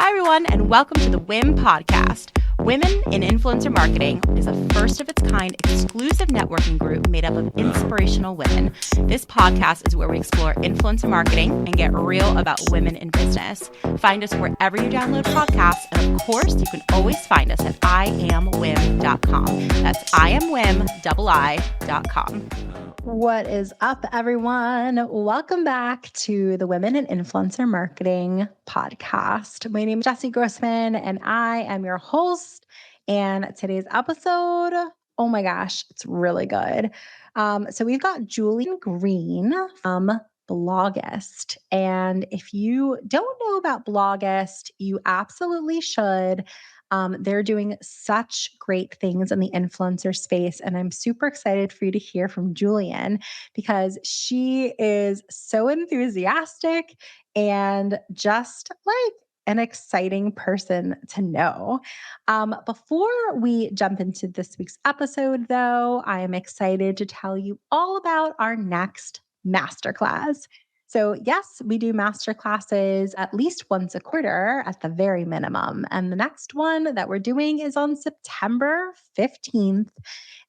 Hi, everyone, and welcome to the WIM podcast. Women in Influencer Marketing is a first of its kind exclusive networking group made up of inspirational women. This podcast is where we explore influencer marketing and get real about women in business. Find us wherever you download podcasts, and of course, you can always find us at iamwim.com. That's iamwim.com. What is up, everyone? Welcome back to the Women in Influencer Marketing podcast. My name is Jessie Grossman, and I am your host. And today's episode, oh my gosh, it's really good. So we've got Julian Greene from Blogist. And if you don't know about Blogist, you absolutely should. They're doing such great things in the influencer space. And I'm super excited for you to hear from Julian because she is so enthusiastic and just like an exciting person to know. Before we jump into this week's episode, though, I am excited to tell you all about our next masterclass. So, yes, we do master classes at least once a quarter at the very minimum. And the next one that we're doing is on September 15th.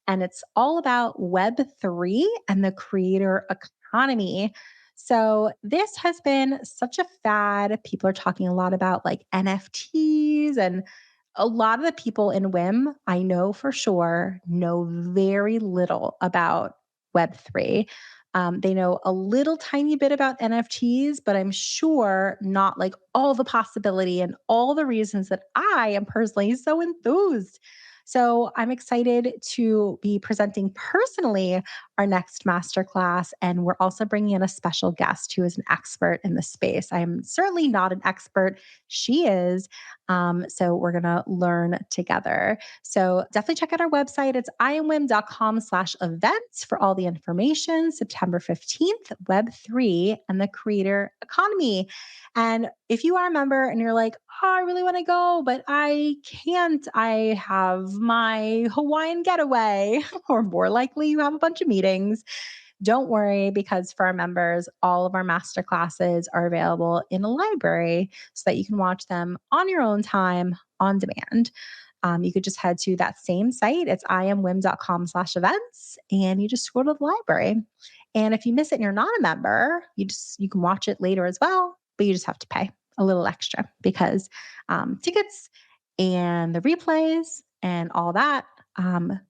And it's all about Web3 and the creator economy. So, this has been such a fad. People are talking a lot about like NFTs, and a lot of the people in WIM, I know for sure, know very little about Web3. They know a little tiny bit about NFTs, but I'm sure not like all the possibility and all the reasons that I am personally so enthused. So I'm excited to be presenting personally our next masterclass. And we're also bringing in a special guest who is an expert in the space. I am certainly not an expert. She is. So we're going to learn together. So definitely check out our website. It's iamwim.com/events for all the information. September 15th, Web3 and the creator economy. And if you are a member and you're like, oh, I really want to go, but I can't, I have my Hawaiian getaway, or more likely, you have a bunch of meetings. Don't worry, because for our members, all of our master classes are available in a library so that you can watch them on your own time on demand. You could just head to that same site. It's iamwim.com/events, and you just scroll to the library. And if you miss it and you're not a member, you can watch it later as well, but you just have to pay a little extra because tickets and the replays and all that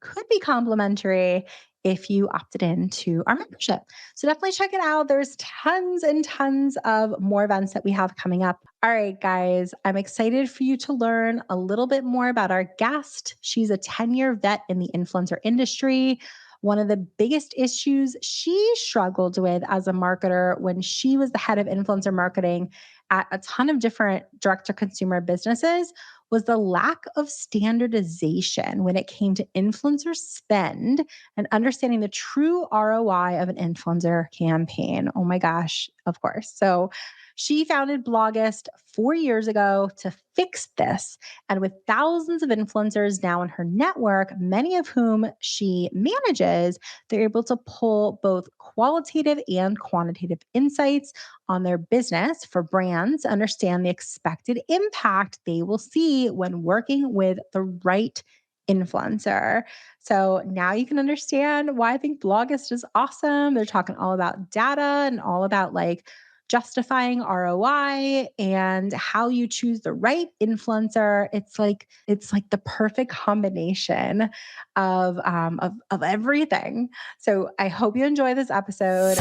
could be complimentary if you opted into our membership. So definitely check it out. There's tons and tons of more events that we have coming up. All right, guys, I'm excited for you to learn a little bit more about our guest. She's a 10-year vet in the influencer industry. One of the biggest issues she struggled with as a marketer when she was the head of influencer marketing at a ton of different direct-to-consumer businesses was the lack of standardization when it came to influencer spend and understanding the true ROI of an influencer campaign. Oh my gosh, of course. So she founded Blogist 4 years ago to fix this. And with thousands of influencers now in her network, many of whom she manages, they're able to pull both qualitative and quantitative insights on their business for brands to understand the expected impact they will see when working with the right influencer. So now you can understand why I think Blogist is awesome. They're talking all about data and all about like justifying ROI and how you choose the right influencer. It's like the perfect combination of everything. So I hope you enjoy this episode.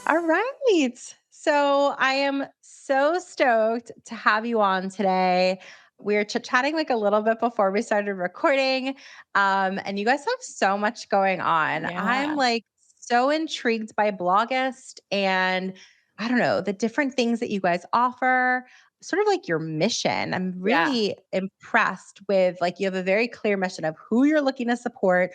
All right. So I am so stoked to have you on today. We were chit-chatting like a little bit before we started recording. And you guys have so much going on. I'm Yeah. like so intrigued by Blogist and I don't know, the different things that you guys offer, sort of like your mission. I'm Yeah. really impressed with like you have a very clear mission of who you're looking to support,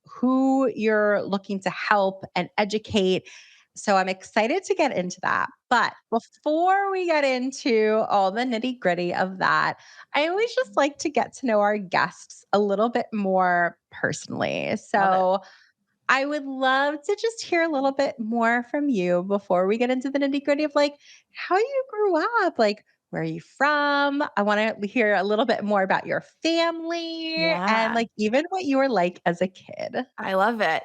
who you're looking to help and educate. So I'm excited to get into that. But before we get into all the nitty gritty of that, I always just like to get to know our guests a little bit more personally. Love it. So I would love to just hear a little bit more from you before we get into the nitty gritty of like how you grew up, like where are you from? I want to hear a little bit more about your family and Yeah. like even what you were like as a kid. I love it.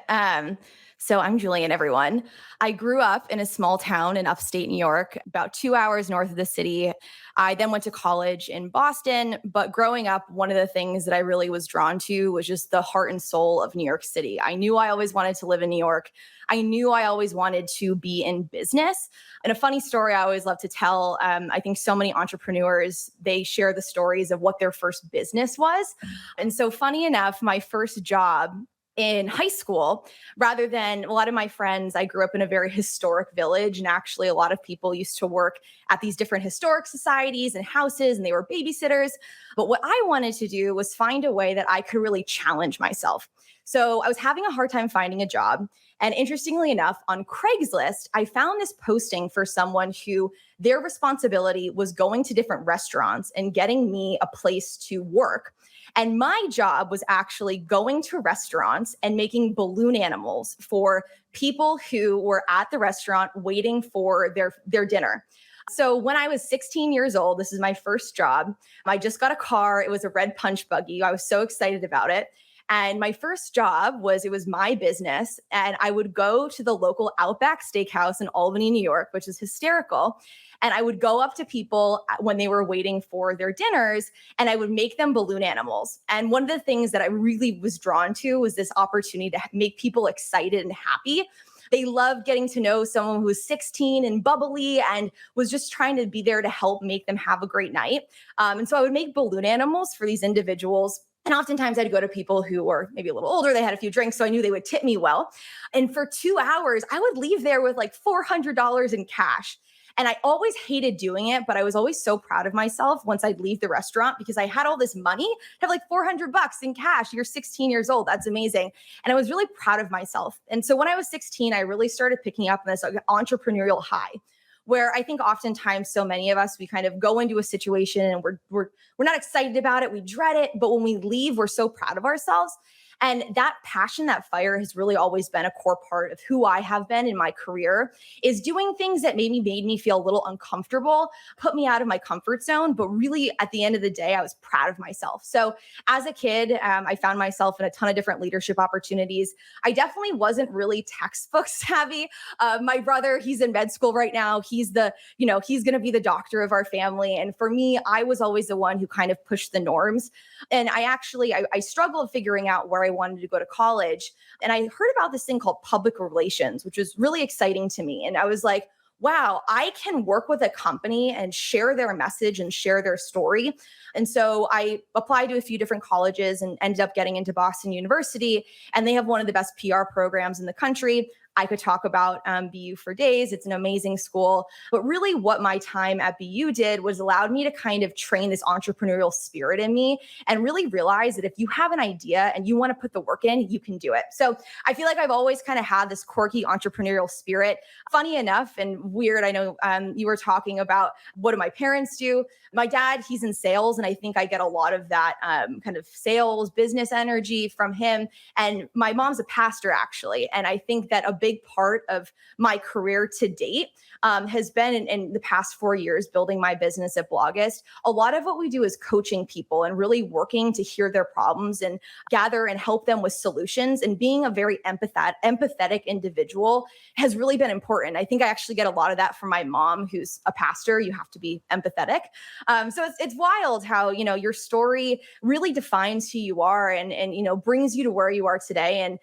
So I'm Julian, everyone. I grew up in a small town in upstate New York, about 2 hours north of the city. I then went to college in Boston. But growing up, one of the things that I really was drawn to was just the heart and soul of New York City. I knew I always wanted to live in New York. I knew I always wanted to be in business. And a funny story I always love to tell, I think so many entrepreneurs, they share the stories of what their first business was. And so funny enough, my first job in high school, rather than a lot of my friends, I grew up in a very historic village. And actually, a lot of people used to work at these different historic societies and houses, and they were babysitters. But what I wanted to do was find a way that I could really challenge myself. So I was having a hard time finding a job. And interestingly enough, on Craigslist, I found this posting for someone who their responsibility was going to different restaurants and getting me a place to work. And my job was actually going to restaurants and making balloon animals for people who were at the restaurant waiting for their dinner. So when I was 16 years old, this is my first job. I just got a car. It was a red punch buggy. I was so excited about it. And my first job was it was my business. And I would go to the local Outback Steakhouse in Albany, New York, which is hysterical. And I would go up to people when they were waiting for their dinners and I would make them balloon animals. And one of the things that I really was drawn to was this opportunity to make people excited and happy. They loved getting to know someone who was 16 and bubbly and was just trying to be there to help make them have a great night. And so I would make balloon animals for these individuals. And oftentimes I'd go to people who were maybe a little older, they had a few drinks, so I knew they would tip me well. And for 2 hours, I would leave there with like $400 in cash. And I always hated doing it, but I was always so proud of myself once I'd leave the restaurant because I had all this money. I have like $400 in cash. You're 16 years old. That's amazing. And I was really proud of myself. And so when I was 16, I really started picking up this entrepreneurial high where I think oftentimes so many of us, we kind of go into a situation and we're not excited about it. We dread it. But when we leave, we're so proud of ourselves. And that passion, that fire has really always been a core part of who I have been in my career is doing things that maybe made me feel a little uncomfortable, put me out of my comfort zone. But really at the end of the day, I was proud of myself. So as a kid, I found myself in a ton of different leadership opportunities. I definitely wasn't really textbook savvy. My brother, he's in med school right now. He's he's going to be the doctor of our family. And for me, I was always the one who kind of pushed the norms. And I struggled figuring out where I wanted to go to college. And I heard about this thing called public relations, which was really exciting to me. And I was like, wow, I can work with a company and share their message and share their story. And so I applied to a few different colleges and ended up getting into Boston University. And they have one of the best PR programs in the country. I could talk about BU for days. It's an amazing school. But really what my time at BU did was allowed me to kind of train this entrepreneurial spirit in me and really realize that if you have an idea and you want to put the work in, you can do it. So I feel like I've always kind of had this quirky entrepreneurial spirit. Funny enough and weird, I know you were talking about what do my parents do? My dad, he's in sales, and I think I get a lot of that kind of sales, business energy from him. And my mom's a pastor, actually. And I think that a big part of my career to date has been in the past 4 years building my business at Blogist. A lot of what we do is coaching people and really working to hear their problems and gather and help them with solutions. And being a very empathetic individual has really been important. I think I actually get a lot of that from my mom, who's a pastor. You have to be empathetic. So it's wild how, your story really defines who you are and brings you to where you are today. And,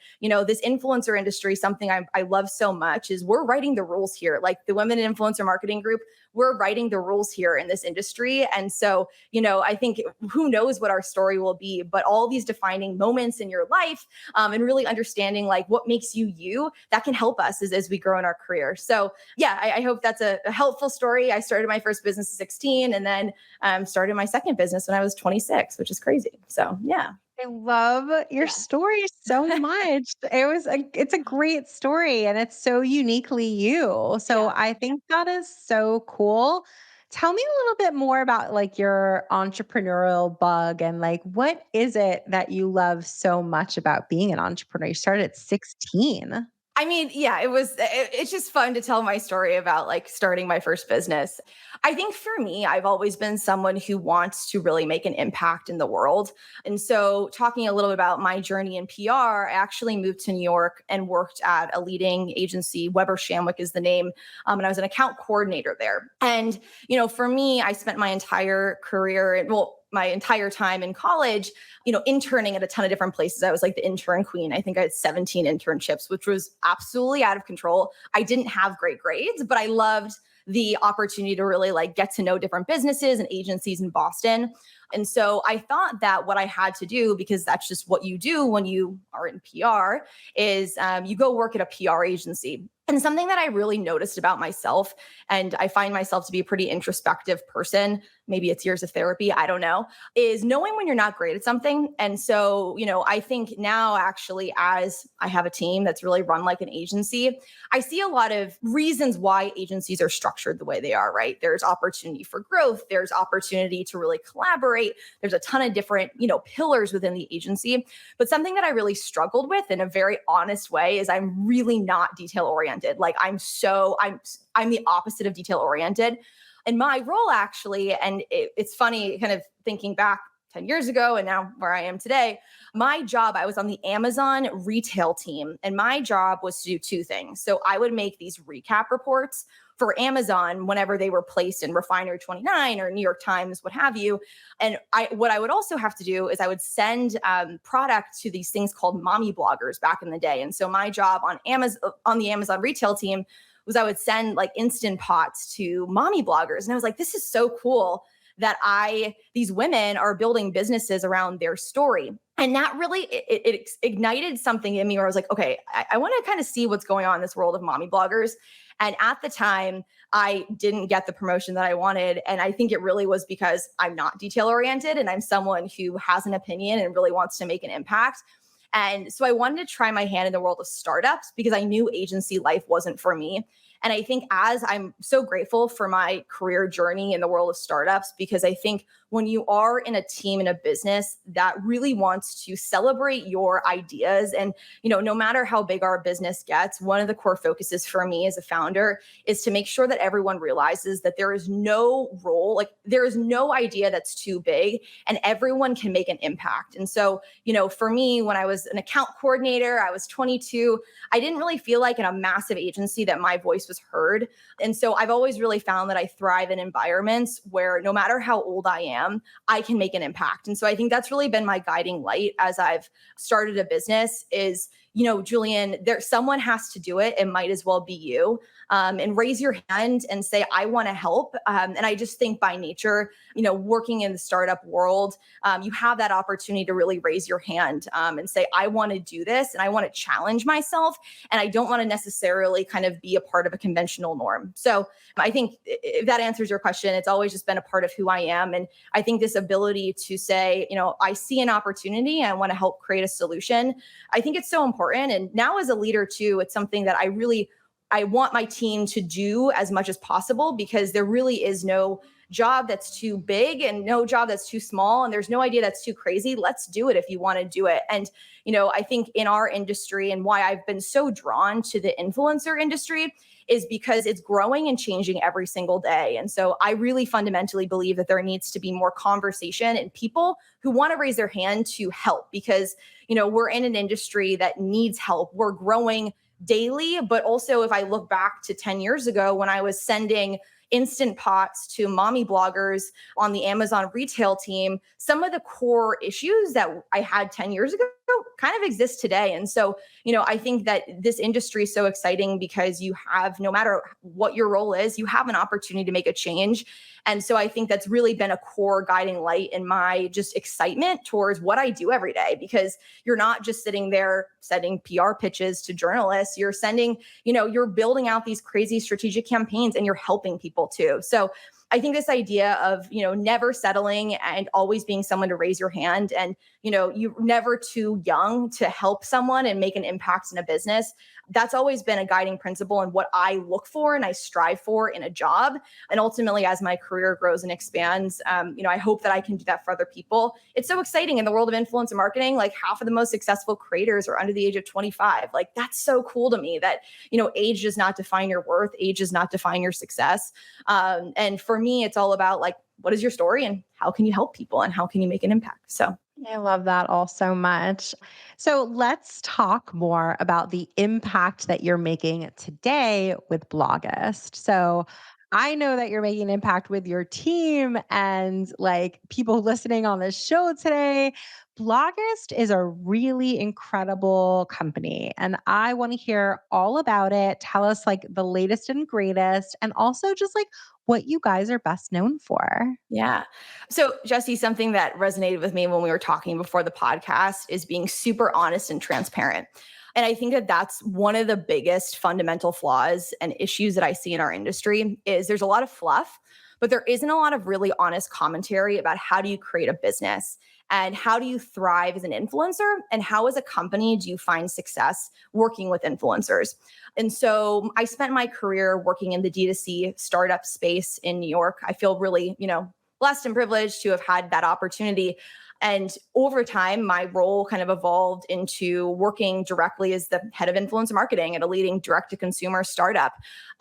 this influencer industry, something I love so much is we're writing the rules here. Like the Women in Influencer Marketing Group, we're writing the rules here in this industry. And so, I think who knows what our story will be, but all these defining moments in your life and really understanding like what makes you you, that can help us as we grow in our career. So yeah, I hope that's a helpful story. I started my first business at 16 and then started my second business when I was 26, which is crazy. So yeah. I love your Yeah. story so much. It's a great story and it's so uniquely you. So Yeah. I think that is so cool. Tell me a little bit more about like your entrepreneurial bug and like what is it that you love so much about being an entrepreneur? You started at 16. I mean, yeah, it's just fun to tell my story about like starting my first business. I think for me, I've always been someone who wants to really make an impact in the world. And so, talking a little bit about my journey in PR, I actually moved to New York and worked at a leading agency. Weber Shandwick is the name. And I was an account coordinator there. And, for me, I spent my entire career, well, my entire time in college, interning at a ton of different places. I was like the intern queen. I think I had 17 internships, which was absolutely out of control. I didn't have great grades, but I loved the opportunity to really like get to know different businesses and agencies in Boston. And so I thought that what I had to do, because that's just what you do when you are in PR, is you go work at a PR agency. And something that I really noticed about myself, and I find myself to be a pretty introspective person, maybe it's years of therapy, I don't know, is knowing when you're not great at something. And so, I think now actually, as I have a team that's really run like an agency, I see a lot of reasons why agencies are structured the way they are, right? There's opportunity for growth, there's opportunity to really collaborate, there's a ton of different, pillars within the agency. But something that I really struggled with in a very honest way is I'm really not detail oriented. Like I'm the opposite of detail oriented. And my role actually, and it's funny kind of thinking back 10 years ago and now where I am today, my job, I was on the Amazon retail team, and my job was to do two things. So I would make these recap reports for Amazon whenever they were placed in Refinery 29 or New York Times, what have you. And what I would also have to do is I would send product to these things called mommy bloggers back in the day. And so my job on the Amazon retail team was I would send like instant pots to mommy bloggers. And I was like, this is so cool that these women are building businesses around their story. And that really, it ignited something in me where I was like, okay, I want to kind of see what's going on in this world of mommy bloggers. And at the time, I didn't get the promotion that I wanted. And I think it really was because I'm not detail oriented and I'm someone who has an opinion and really wants to make an impact. And so I wanted to try my hand in the world of startups because I knew agency life wasn't for me. And I think as I'm so grateful for my career journey in the world of startups, because I think when you are in a team in a business that really wants to celebrate your ideas, and no matter how big our business gets, one of the core focuses for me as a founder is to make sure that everyone realizes that there is no role, like there is no idea that's too big and everyone can make an impact. And so, for me, when I was an account coordinator, I was 22, I didn't really feel like in a massive agency that my voice was heard. And so I've always really found that I thrive in environments where no matter how old I am, I can make an impact. And so I think that's really been my guiding light as I've started a business is, Julian, someone has to do it. It might as well be you. And raise your hand and say, I want to help. And I just think by nature, working in the startup world, you have that opportunity to really raise your hand and say, I want to do this and I want to challenge myself. And I don't want to necessarily kind of be a part of a conventional norm. So I think if that answers your question, it's always just been a part of who I am. And I think this ability to say, I see an opportunity, I want to help create a solution. I think it's so important. And now as a leader too, it's something that I want my team to do as much as possible because there really is no job that's too big and no job that's too small. And there's no idea that's too crazy. Let's do it if you want to do it. And, I think in our industry and why I've been so drawn to the influencer industry is because it's growing and changing every single day. And so I really fundamentally believe that there needs to be more conversation and people who want to raise their hand to help because, we're in an industry that needs help. We're growing daily. But also, if I look back to 10 years ago when I was sending instant pots to mommy bloggers on the Amazon retail team, some of the core issues that I had 10 years ago kind of exist today. And so, I think that this industry is so exciting because you have, no matter what your role is, you have an opportunity to make a change. And so I think that's really been a core guiding light in my just excitement towards what I do every day, because you're not just sitting there sending PR pitches to journalists, you're sending, you're building out these crazy strategic campaigns and you're helping people too. So I think this idea of, never settling and always being someone to raise your hand, and, you're never too young to help someone and make an impact in a business. That's always been a guiding principle and what I look for and I strive for in a job. And ultimately, as my career grows and expands, I hope that I can do that for other people. It's so exciting in the world of influencer marketing. Like, half of the most successful creators are under the age of 25. Like, that's so cool to me that, age does not define your worth. Age does not define your success. And for me, it's all about, like, what is your story and how can you help people and how can you make an impact? So I love that all so much. So let's talk more about the impact that you're making today with Blogist. So I know that you're making an impact with your team and like people listening on this show today. Blogist is a really incredible company, and I want to hear all about it. Tell us like the latest and greatest, and also just like what you guys are best known for. yeah. So, Jesse, something that resonated with me when we were talking before the podcast is being super honest and transparent. And I think that that's one of the biggest fundamental flaws and issues that I see in our industry is there's a lot of fluff, but there isn't a lot of really honest commentary about how do you create a business and how do you thrive as an influencer and how as a company do you find success working with influencers. And so I spent my career working in the D2C startup space in New York. I feel really, blessed and privileged to have had that opportunity. And over time, my role kind of evolved into working directly as the head of influencer marketing at a leading direct to consumer startup.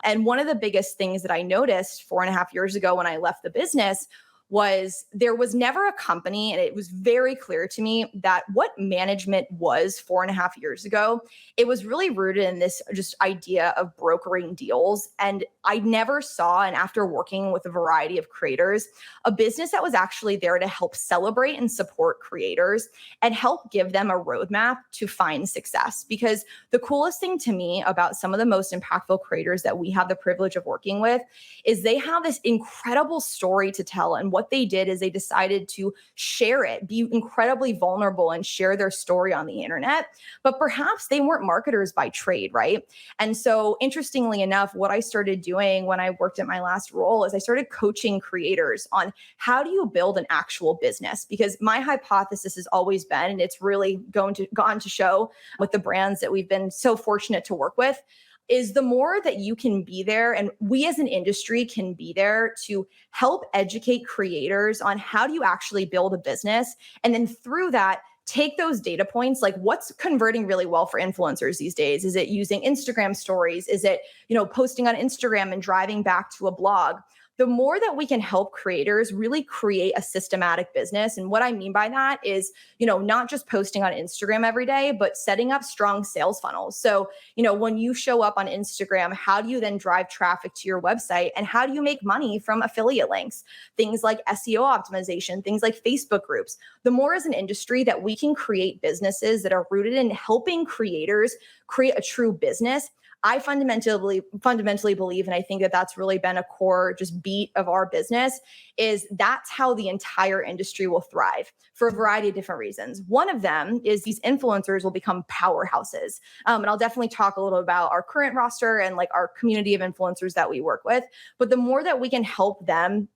And one of the biggest things that I noticed 4.5 years ago when I left the business was there was never a company, and it was very clear to me that what management was 4.5 years ago, it was really rooted in this just idea of brokering deals. And I never saw, and after working with a variety of creators, a business that was actually there to help celebrate and support creators and help give them a roadmap to find success. Because the coolest thing to me about some of the most impactful creators that we have the privilege of working with is they have this incredible story to tell. And what they did is they decided to share it, be incredibly vulnerable and share their story on the internet. But perhaps they weren't marketers by trade, right? And so interestingly enough, what I started doing when I worked at my last role is I started coaching creators on how do you build an actual business? Because my hypothesis has always gone to show with the brands that we've been so fortunate to work with is the more that you can be there, and we as an industry can be there to help educate creators on how do you actually build a business. And then through that, take those data points, like what's converting really well for influencers these days? Is it using Instagram stories? Is it, posting on Instagram and driving back to a blog? The more that we can help creators really create a systematic business. And what I mean by that is, not just posting on Instagram every day, but setting up strong sales funnels. So, when you show up on Instagram, how do you then drive traffic to your website? And how do you make money from affiliate links? Things like SEO optimization, things like Facebook groups. The more as an industry that we can create businesses that are rooted in helping creators create a true business, I fundamentally believe, and I think that that's really been a core just beat of our business, is that's how the entire industry will thrive for a variety of different reasons. One of them is these influencers will become powerhouses. And I'll definitely talk a little about our current roster and like our community of influencers that we work with. But the more that we can help them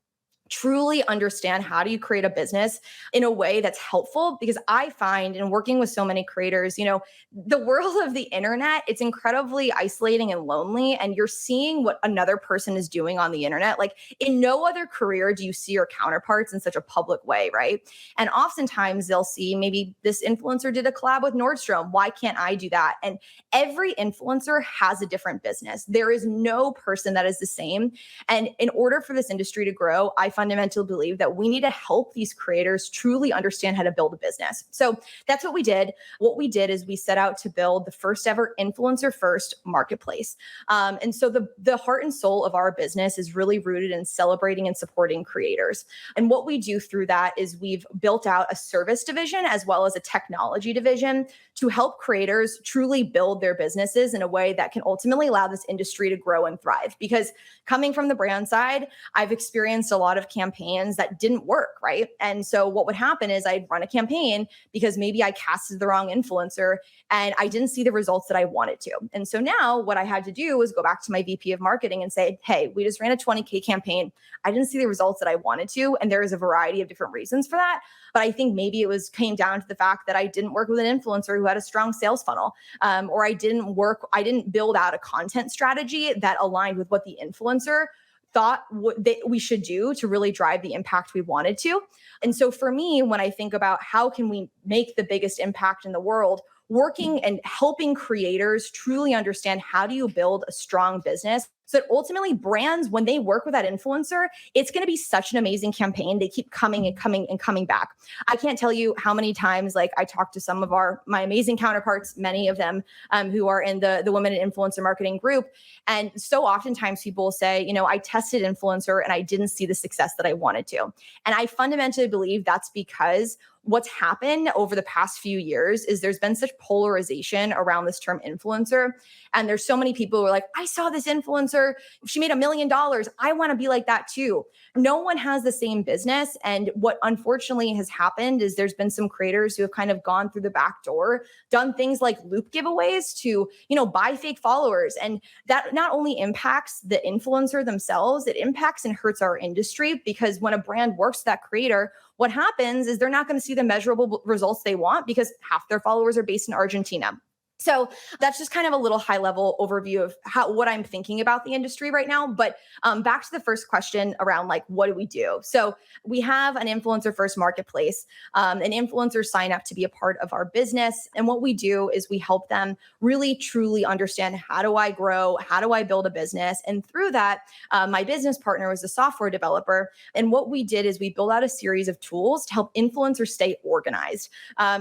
truly understand how do you create a business in a way that's helpful, because I find in working with so many creators, the world of the internet, it's incredibly isolating and lonely, and you're seeing what another person is doing on the internet. Like in no other career do you see your counterparts in such a public way, right? And oftentimes they'll see maybe this influencer did a collab with Nordstrom. Why can't I do that? And every influencer has a different business. There is no person that is the same. And in order for this industry to grow, I fundamentally believe that we need to help these creators truly understand how to build a business. So that's what we did. What we did is we set out to build the first ever influencer first marketplace. And so the heart and soul of our business is really rooted in celebrating and supporting creators. And what we do through that is we've built out a service division as well as a technology division to help creators truly build their businesses in a way that can ultimately allow this industry to grow and thrive. Because coming from the brand side, I've experienced a lot of campaigns that didn't work, right? And so what would happen is I'd run a campaign because maybe I casted the wrong influencer and I didn't see the results that I wanted to. And so now what I had to do was go back to my VP of marketing and say, hey, we just ran a 20K campaign. I didn't see the results that I wanted to. And there is a variety of different reasons for that. But I think maybe it came down to the fact that I didn't work with an influencer who had a strong sales funnel, or I didn't build out a content strategy that aligned with what the influencer thought that we should do to really drive the impact we wanted to. And so for me, when I think about how can we make the biggest impact in the world, working and helping creators truly understand how do you build a strong business so that ultimately brands, when they work with that influencer, it's going to be such an amazing campaign. They keep coming and coming and coming back. I can't tell you how many times like I talked to some of my amazing counterparts, many of them who are in the women in influencer marketing group. And so oftentimes people will say, I tested influencer and I didn't see the success that I wanted to. And I fundamentally believe that's because what's happened over the past few years is there's been such polarization around this term influencer. And there's so many people who are like, I saw this influencer, she made $1 million. I want to be like that too. No one has the same business. And what unfortunately has happened is there's been some creators who have kind of gone through the back door, done things like loop giveaways to, buy fake followers. And that not only impacts the influencer themselves, it impacts and hurts our industry because when a brand works with that creator, what happens is they're not going to see the measurable results they want because half their followers are based in Argentina. So that's just kind of a little high level overview of what I'm thinking about the industry right now. But back to the first question around like, what do we do? So we have an influencer first marketplace, and influencers sign up to be a part of our business. And what we do is we help them really truly understand, how do I grow? How do I build a business? And through that, my business partner was a software developer. And what we did is we built out a series of tools to help influencers stay organized.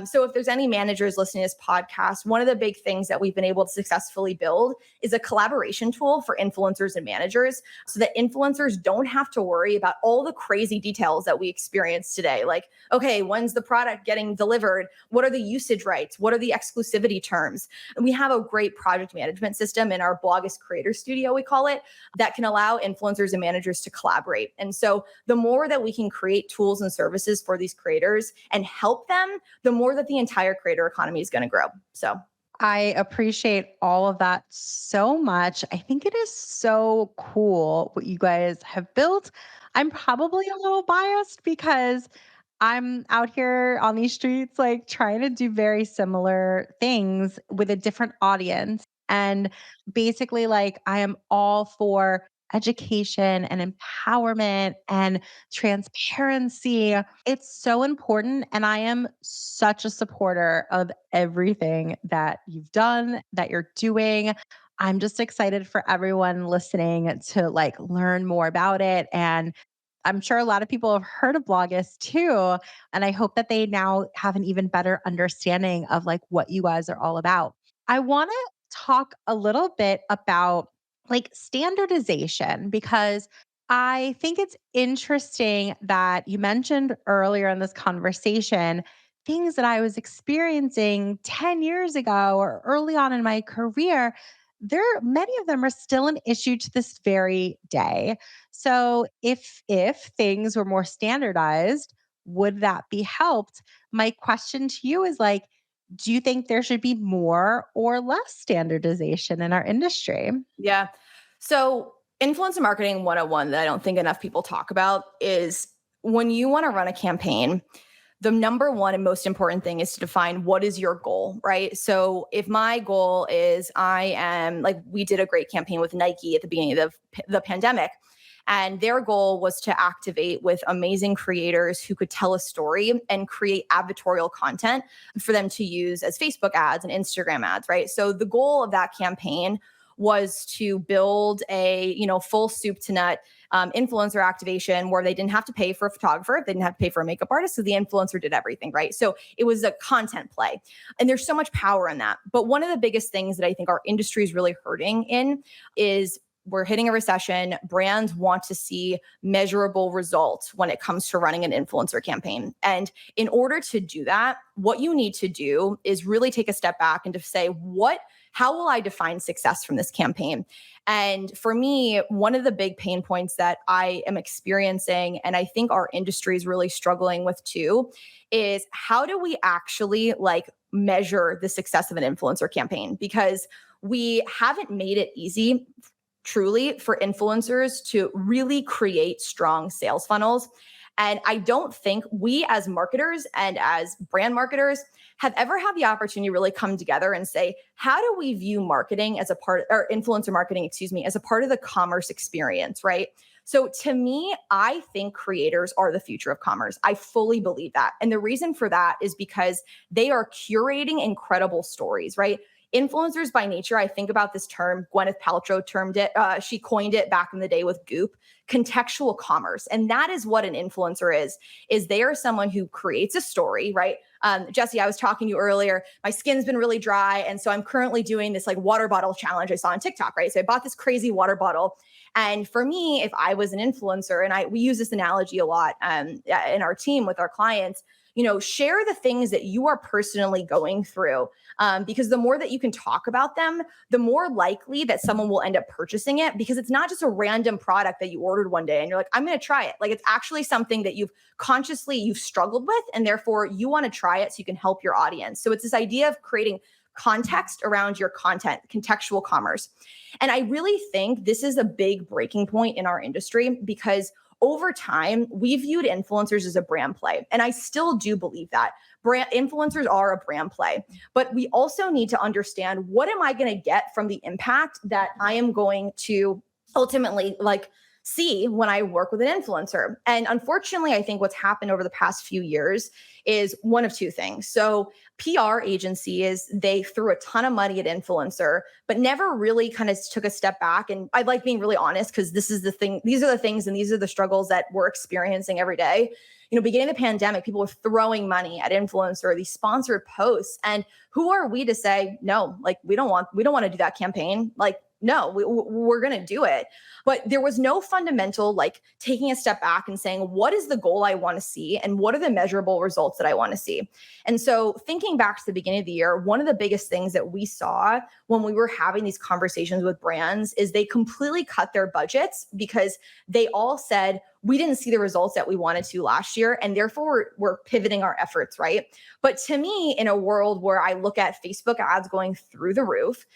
So if there's any managers listening to this podcast, one of the big things that we've been able to successfully build is a collaboration tool for influencers and managers so that influencers don't have to worry about all the crazy details that we experience today. Like, okay, when's the product getting delivered? What are the usage rights? What are the exclusivity terms? And we have a great project management system in our Blogist Creator Studio, we call it, that can allow influencers and managers to collaborate. And so the more that we can create tools and services for these creators and help them, the more that the entire creator economy is going to grow. So I appreciate all of that so much. I think it is so cool what you guys have built. I'm probably a little biased because I'm out here on these streets, like trying to do very similar things with a different audience. And basically, like, I am all for education and empowerment and transparency. It's so important. And I am such a supporter of everything that you've done, that you're doing. I'm just excited for everyone listening to like learn more about it. And I'm sure a lot of people have heard of Blogist too. And I hope that they now have an even better understanding of like what you guys are all about. I want to talk a little bit about like standardization because I think it's interesting that you mentioned earlier in this conversation things that I was experiencing 10 years ago or early on in my career. Many of them are still an issue to this very day. So if things were more standardized, would that be helped? My question to you is like, do you think there should be more or less standardization in our industry? yeah. So influencer marketing 101 that I don't think enough people talk about is when you want to run a campaign, the number one and most important thing is to define what is your goal, right? So if my goal is we did a great campaign with Nike at the beginning of the pandemic, and their goal was to activate with amazing creators who could tell a story and create advertorial content for them to use as Facebook ads and Instagram ads, right? So the goal of that campaign was to build a full soup to nut influencer activation where they didn't have to pay for a photographer, they didn't have to pay for a makeup artist, so the influencer did everything, right? So it was a content play, and there's so much power in that. But one of the biggest things that I think our industry is really hurting in is we're hitting a recession. Brands want to see measurable results when it comes to running an influencer campaign. And in order to do that, what you need to do is really take a step back and to say, how will I define success from this campaign? And for me, one of the big pain points that I am experiencing, and I think our industry is really struggling with too, is how do we actually measure the success of an influencer campaign? Because we haven't made it easy truly for influencers to really create strong sales funnels. And I don't think we as marketers and as brand marketers have ever had the opportunity to really come together and say, how do we view marketing as a part, or influencer marketing, as a part of the commerce experience, right? So to me, I think creators are the future of commerce. I fully believe that. And the reason for that is because they are curating incredible stories, right? Influencers by nature, I think about this term, Gwyneth Paltrow termed it, she coined it back in the day with Goop, contextual commerce. And that is what an influencer is they are someone who creates a story, right? Jesse, I was talking to you earlier, my skin's been really dry. And so I'm currently doing this water bottle challenge I saw on TikTok, right? So I bought this crazy water bottle. And for me, if I was an influencer, and we use this analogy a lot in our team with our clients, share the things that you are personally going through. Because the more that you can talk about them, the more likely that someone will end up purchasing it, because it's not just a random product that you ordered one day and you're like, I'm going to try it. It's actually something that you've struggled with, and therefore you want to try it so you can help your audience. So it's this idea of creating context around your content, contextual commerce. And I really think this is a big breaking point in our industry, because over time, we viewed influencers as a brand play. And I still do believe that. Influencers are a brand play. But we also need to understand, what am I going to get from the impact that I am going to ultimately see when I work with an influencer? And unfortunately, I think what's happened over the past few years is one of two things. So PR agencies, they threw a ton of money at influencer, but never really kind of took a step back. And I like being really honest, because this is the thing, these are the things and these are the struggles that we're experiencing every day. Beginning of the pandemic, people were throwing money at influencer, these sponsored posts. And who are we to say, no, we don't want to do that campaign? No, we're going to do it. But there was no fundamental, taking a step back and saying, what is the goal I want to see? And what are the measurable results that I want to see? And so thinking back to the beginning of the year, one of the biggest things that we saw when we were having these conversations with brands is they completely cut their budgets, because they all said, we didn't see the results that we wanted to last year, and therefore we're pivoting our efforts, right? But to me, in a world where I look at Facebook ads going through the roof,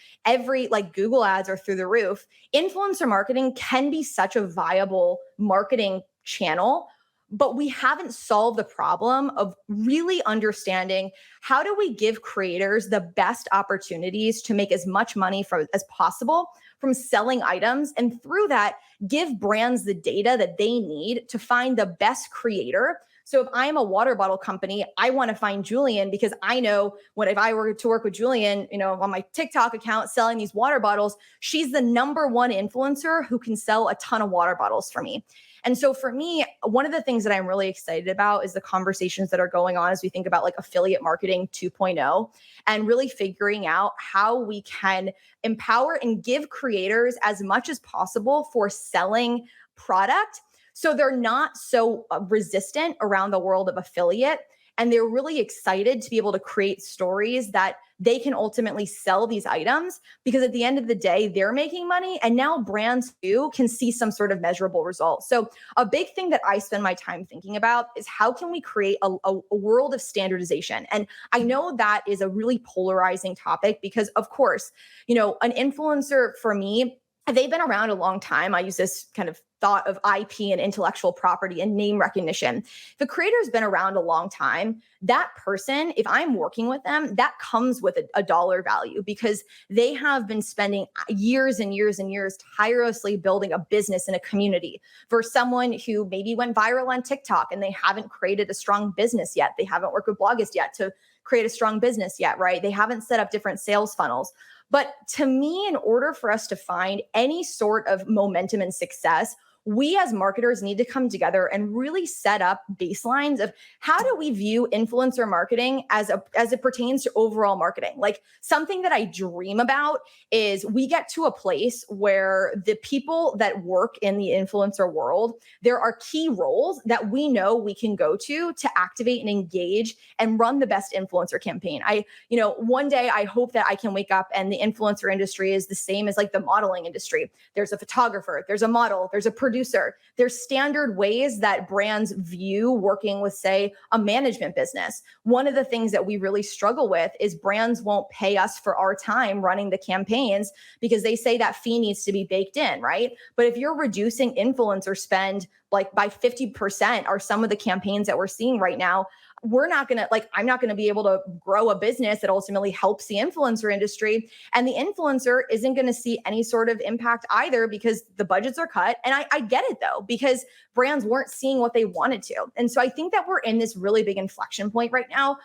Google ads are through the roof, influencer marketing can be such a viable marketing channel. But we haven't solved the problem of really understanding, how do we give creators the best opportunities to make as much money as possible from selling items, and through that, give brands the data that they need to find the best creator. So if I'm a water bottle company, I want to find Julian, because I know if I were to work with Julian, on my TikTok account selling these water bottles, she's the number one influencer who can sell a ton of water bottles for me. And so for me, one of the things that I'm really excited about is the conversations that are going on as we think about affiliate marketing 2.0, and really figuring out how we can empower and give creators as much as possible for selling product, so they're not so resistant around the world of affiliate. And they're really excited to be able to create stories that they can ultimately sell these items, because at the end of the day, they're making money. And now brands too can see some sort of measurable results. So a big thing that I spend my time thinking about is, how can we create a world of standardization? And I know that is a really polarizing topic, because of course, an influencer, for me, they've been around a long time. I use this kind of thought of IP and intellectual property and name recognition. If a creator has been around a long time, that person, if I'm working with them, that comes with a dollar value, because they have been spending years and years and years tirelessly building a business and a community, versus someone who maybe went viral on TikTok and they haven't created a strong business yet. They haven't worked with Blogist yet to create a strong business yet, right? They haven't set up different sales funnels. But to me, in order for us to find any sort of momentum and success, we as marketers need to come together and really set up baselines of how do we view influencer marketing as it pertains to overall marketing. Like, something that I dream about is we get to a place where the people that work in the influencer world, there are key roles that we know we can go to activate and engage and run the best influencer campaign. One day I hope that I can wake up and the influencer industry is the same as like the modeling industry. There's a photographer, there's a model, there's a producer, there's standard ways that brands view working with, say, a management business. One of the things that we really struggle with is brands won't pay us for our time running the campaigns because they say that fee needs to be baked in, right? But if you're reducing influencer spend like by 50% are some of the campaigns that we're seeing right now, I'm not going to be able to grow a business that ultimately helps the influencer industry. And the influencer isn't going to see any sort of impact either because the budgets are cut. And I get it though, because brands weren't seeing what they wanted to. And so I think that we're in this really big inflection point right now,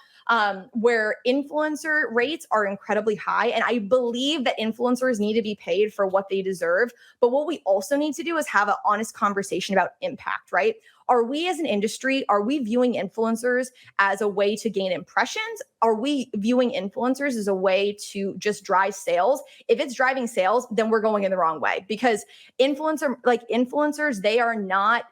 where influencer rates are incredibly high. And I believe that influencers need to be paid for what they deserve. But what we also need to do is have an honest conversation about impact, right? Are we as an industry, are we viewing influencers as a way to gain impressions? Are we viewing influencers as a way to just drive sales? If it's driving sales, then we're going in the wrong way, because influencers, they are not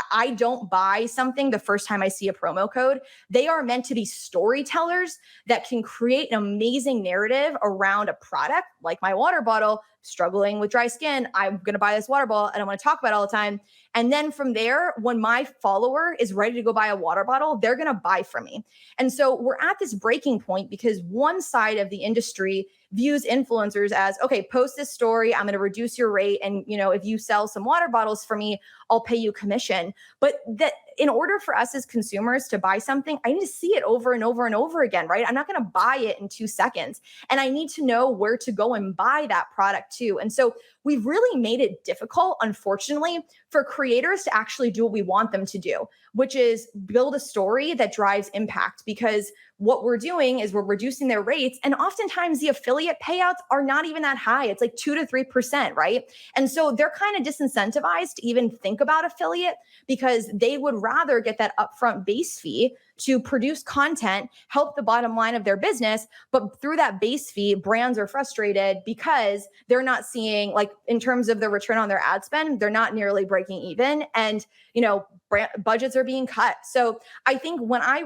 I don't buy something the first time I see a promo code. They are meant to be storytellers that can create an amazing narrative around a product, like my water bottle. Struggling with dry skin, I'm going to buy this water bottle and I want to talk about it all the time. And then from there, when my follower is ready to go buy a water bottle, they're going to buy from me. And so we're at this breaking point because one side of the industry views influencers as, okay, post this story, I'm going to reduce your rate. And, if you sell some water bottles for me, I'll pay you commission. But that in order for us as consumers to buy something, I need to see it over and over and over again, right? I'm not going to buy it in 2 seconds. And I need to know where to go and buy that product too. And so we've really made it difficult, unfortunately, for creators to actually do what we want them to do, which is build a story that drives impact. Because what we're doing is we're reducing their rates. And oftentimes the affiliate payouts are not even that high. It's like 2 to 3%, right? And so they're kind of disincentivized to even think about affiliate because they would rather get that upfront base fee to produce content, help the bottom line of their business. But through that base fee, brands are frustrated because they're not seeing, like, in terms of the return on their ad spend, they're not nearly breaking even. And, budgets are being cut. So I think when I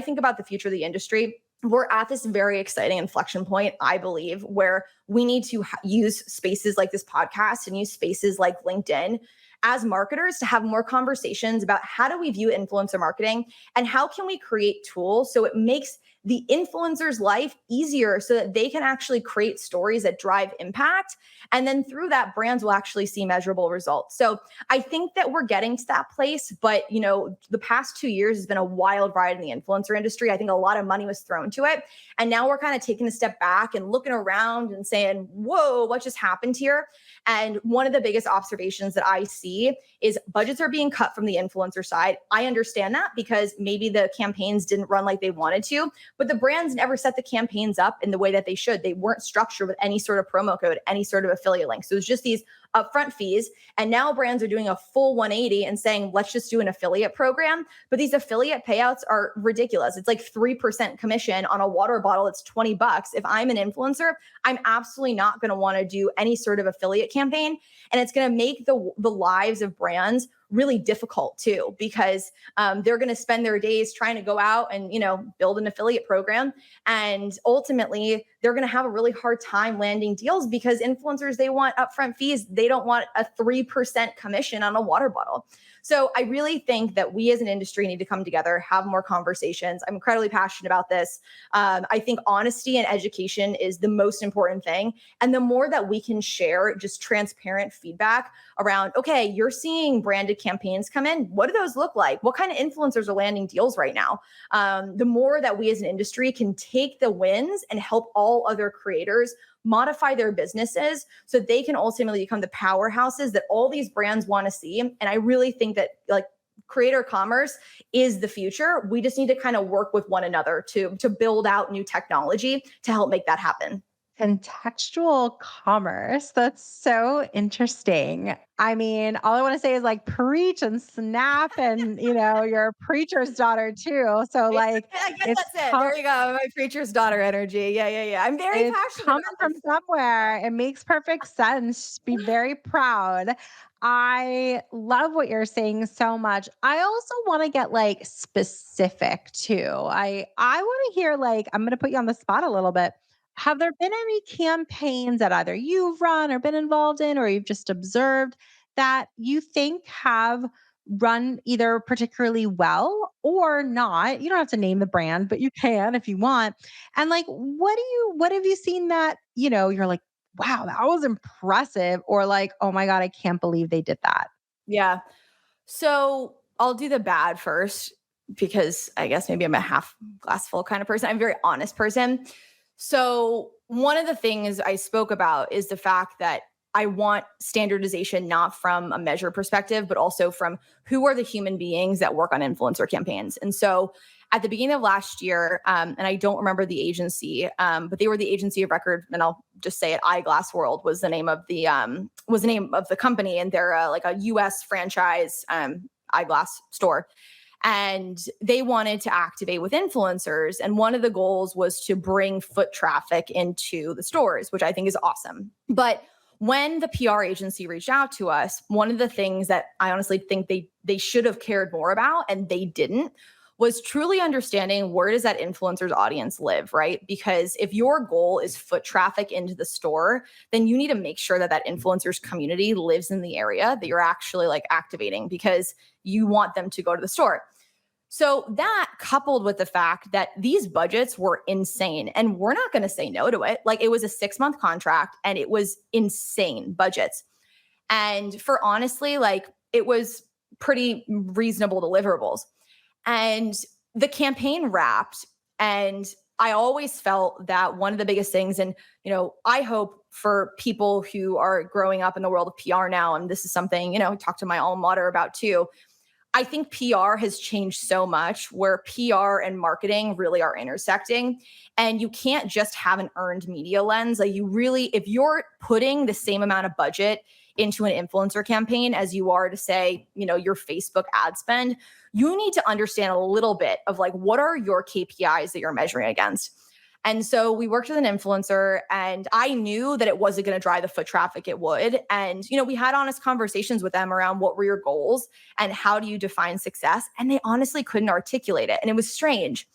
think about the future of the industry, we're at this very exciting inflection point, I believe, where we need to use spaces like this podcast and use spaces like LinkedIn as marketers to have more conversations about how do we view influencer marketing and how can we create tools so it makes the influencer's life easier so that they can actually create stories that drive impact. And then through that, brands will actually see measurable results. So I think that we're getting to that place, but the past 2 years has been a wild ride in the influencer industry. I think a lot of money was thrown to it. And now we're kind of taking a step back and looking around and saying, whoa, what just happened here? And one of the biggest observations that I see is budgets are being cut from the influencer side. I understand that because maybe the campaigns didn't run like they wanted to, but the brands never set the campaigns up in the way that they should. They weren't structured with any sort of promo code, any sort of affiliate link. So it was just these upfront fees. And now brands are doing a full 180 and saying, let's just do an affiliate program. But these affiliate payouts are ridiculous. It's like 3% commission on a water bottle. It's $20. If I'm an influencer, I'm absolutely not going to want to do any sort of affiliate campaign. And it's going to make the lives of brands really difficult too, because they're going to spend their days trying to go out and, build an affiliate program. And ultimately, they're going to have a really hard time landing deals because influencers, they want upfront fees. They don't want a 3% commission on a water bottle. So I really think that we as an industry need to come together, have more conversations. I'm incredibly passionate about this. I think honesty and education is the most important thing. And the more that we can share just transparent feedback around, okay, you're seeing branded campaigns come in. What do those look like? What kind of influencers are landing deals right now? The more that we as an industry can take the wins and help all other creators modify their businesses so they can ultimately become the powerhouses that all these brands want to see. And I really think that creator commerce is the future. We just need to kind of work with one another to build out new technology to help make that happen. Contextual commerce. That's so interesting. I mean, all I want to say is like preach and snap, and you're a preacher's daughter too. So like I guess it's that's it. There you go. My preacher's daughter energy. Yeah, yeah, yeah. I'm very it's passionate coming about from this stuff. somewhere. It makes perfect sense. Be very proud. I love what you're saying so much. I also want to get like specific too. I want to hear like I'm going to put you on the spot a little bit. Have there been any campaigns that either you've run or been involved in or you've just observed that you think have run either particularly well or not? You don't have to name the brand, but you can if you want, and like, what have you seen that, you're like, wow, that was impressive, or like, oh my God, I can't believe they did that. Yeah. So I'll do the bad first because I guess maybe I'm a half glass full kind of person. I'm a very honest person. So one of the things I spoke about is the fact that I want standardization not from a measure perspective, but also from who are the human beings that work on influencer campaigns. And so at the beginning of last year, and I don't remember the agency, but they were the agency of record, and I'll just say it. Eyeglass World was the name of the company, and they're like a U.S. franchise eyeglass store. And they wanted to activate with influencers. And one of the goals was to bring foot traffic into the stores, which I think is awesome. But when the PR agency reached out to us, one of the things that I honestly think they should have cared more about, and they didn't, was truly understanding where does that influencer's audience live, right? Because if your goal is foot traffic into the store, then you need to make sure that that influencer's community lives in the area that you're actually like activating, because you want them to go to the store. So that, coupled with the fact that these budgets were insane, and we're not going to say no to it. Like, it was a 6-month contract and it was insane budgets. And for honestly, like, it was pretty reasonable deliverables. And the campaign wrapped, and I always felt that one of the biggest things, and I hope for people who are growing up in the world of PR now, and this is something, I talk to my alma mater about too. I think PR has changed so much where PR and marketing really are intersecting. And you can't just have an earned media lens. Like, you really, if you're putting the same amount of budget into an influencer campaign as you are to say, your Facebook ad spend, you need to understand a little bit of like, what are your KPIs that you're measuring against? And so we worked with an influencer, and I knew that it wasn't going to drive the foot traffic it would. And, we had honest conversations with them around what were your goals and how do you define success? And they honestly couldn't articulate it. And it was strange.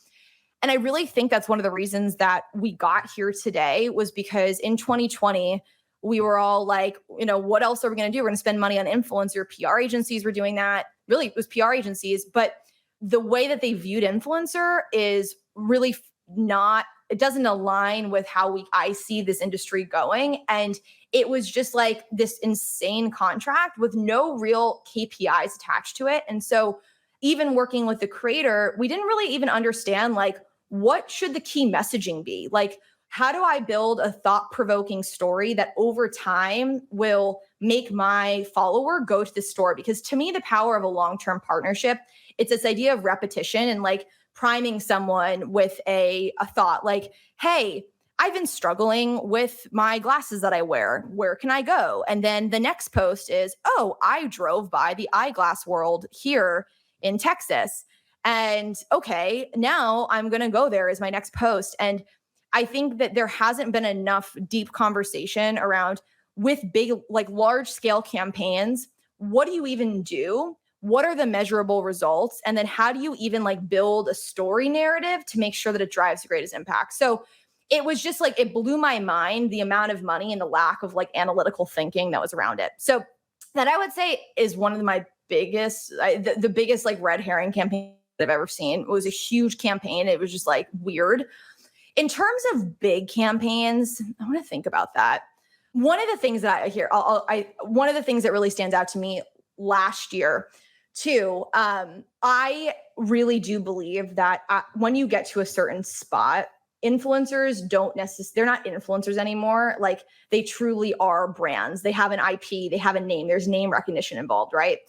And I really think that's one of the reasons that we got here today, was because in 2020, we were all like, what else are we going to do? We're going to spend money on influencer. PR agencies were doing that. Really, it was PR agencies. But the way that they viewed influencer is really not, it doesn't align with how I see this industry going. And it was just like this insane contract with no real KPIs attached to it. And so even working with the creator, we didn't really even understand like, what should the key messaging be? Like, how do I build a thought-provoking story that over time will make my follower go to the store? Because to me, the power of a long-term partnership, it's this idea of repetition and like priming someone with a thought like, hey, I've been struggling with my glasses that I wear. Where can I go? And then the next post is, oh, I drove by the Eyeglass World here in Texas. And okay, now I'm going to go there as my next post. And I think that there hasn't been enough deep conversation around, with big, like large scale campaigns, what do you even do? What are the measurable results? And then how do you even like build a story narrative to make sure that it drives the greatest impact? So it was just like, it blew my mind, the amount of money and the lack of like analytical thinking that was around it. So that, I would say, is one of my biggest, the biggest like red herring campaign I've ever seen. It was a huge campaign. It was just like weird. In terms of big campaigns, I want to think about that. One of the things that I hear, one of the things that really stands out to me last year too, I really do believe that when you get to a certain spot, influencers don't necessarily, they're not influencers anymore. Like, they truly are brands. They have an IP, they have a name, there's name recognition involved, right?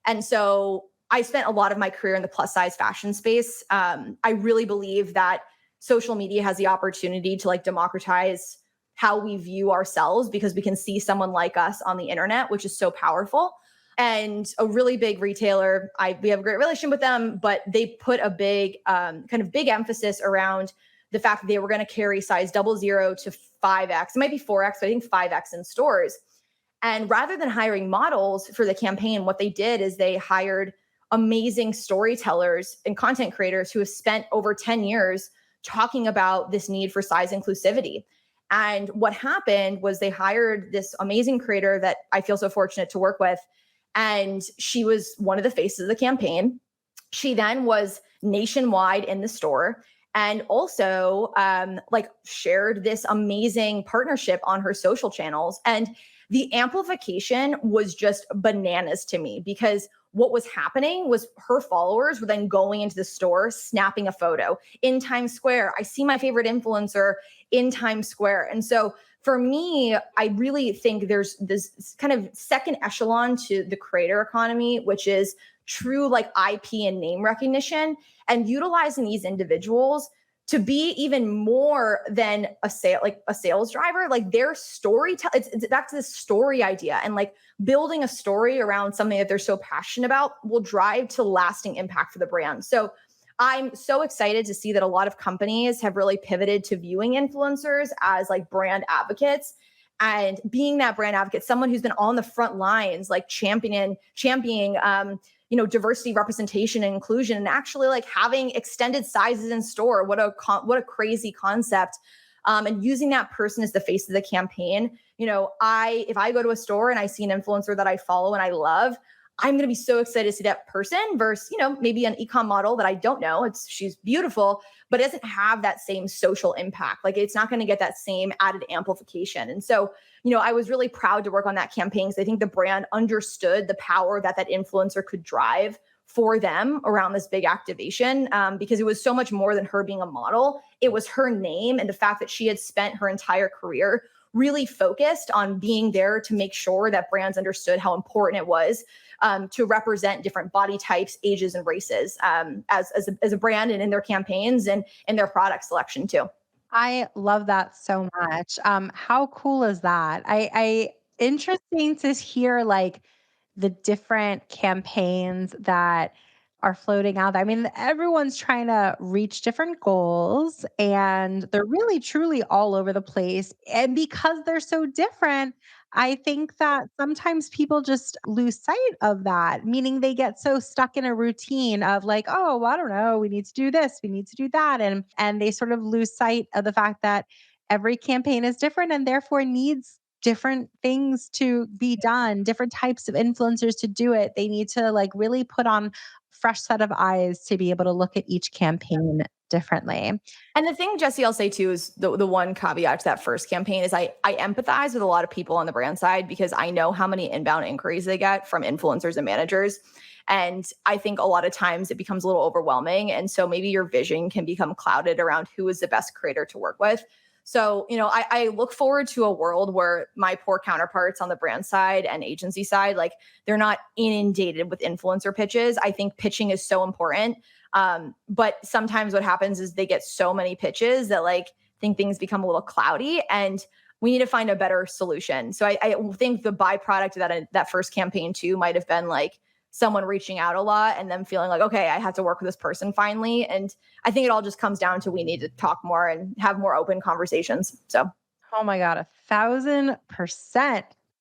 And so I spent a lot of my career in the plus size fashion space. I really believe that social media has the opportunity to like democratize how we view ourselves because we can see someone like us on the internet, which is so powerful. And a really big retailer, we have a great relationship with them, but they put a big kind of big emphasis around the fact that they were going to carry size 00 to 5X. It might be 4X, but I think 5X in stores. And rather than hiring models for the campaign, what they did is they hired amazing storytellers and content creators who have spent over 10 years talking about this need for size inclusivity. And what happened was they hired this amazing creator that I feel so fortunate to work with. And she was one of the faces of the campaign. She then was nationwide in the store and also like shared this amazing partnership on her social channels. And the amplification was just bananas to me because what was happening was her followers were then going into the store, snapping a photo in Times Square. I see my favorite influencer in Times Square. And so for me, I really think there's this kind of second echelon to the creator economy, which is true like IP and name recognition and utilizing these individuals to be even more than a sales driver, like their it's back to this story idea and like building a story around something that they're so passionate about will drive to lasting impact for the brand. So I'm so excited to see that a lot of companies have really pivoted to viewing influencers as like brand advocates and being that brand advocate, someone who's been on the front lines, like championing diversity, representation, and inclusion, and actually like having extended sizes in store. What a crazy concept. And using that person as the face of the campaign. If I go to a store and I see an influencer that I follow and I love, I'm going to be so excited to see that person versus, maybe an ecom model that I don't know. She's beautiful, but it doesn't have that same social impact. Like it's not going to get that same added amplification. And so, I was really proud to work on that campaign because I think the brand understood the power that influencer could drive for them around this big activation because it was so much more than her being a model. It was her name and the fact that she had spent her entire career really focused on being there to make sure that brands understood how important it was to represent different body types, ages, and races as a brand and in their campaigns and in their product selection too. I love that so much. How cool is that? I interesting to hear like the different campaigns that are floating out there. I mean, everyone's trying to reach different goals and they're really truly all over the place. And because they're so different, I think that sometimes people just lose sight of that, meaning they get so stuck in a routine of like, oh, well, I don't know, we need to do this, we need to do that. And they sort of lose sight of the fact that every campaign is different and therefore needs different things to be done, different types of influencers to do it. They need to like really put on fresh set of eyes to be able to look at each campaign differently. And the thing, Jesse, I'll say too is the one caveat to that first campaign is I empathize with a lot of people on the brand side because I know how many inbound inquiries they get from influencers and managers. And I think a lot of times it becomes a little overwhelming. And so maybe your vision can become clouded around who is the best creator to work with. So, I look forward to a world where my poor counterparts on the brand side and agency side, like they're not inundated with influencer pitches. I think pitching is so important. But sometimes what happens is they get so many pitches that like I think things become a little cloudy and we need to find a better solution. So I think the byproduct of that first campaign too might have been like someone reaching out a lot and then feeling like, okay, I have to work with this person finally. And I think it all just comes down to we need to talk more and have more open conversations. So Oh my God, 1,000%,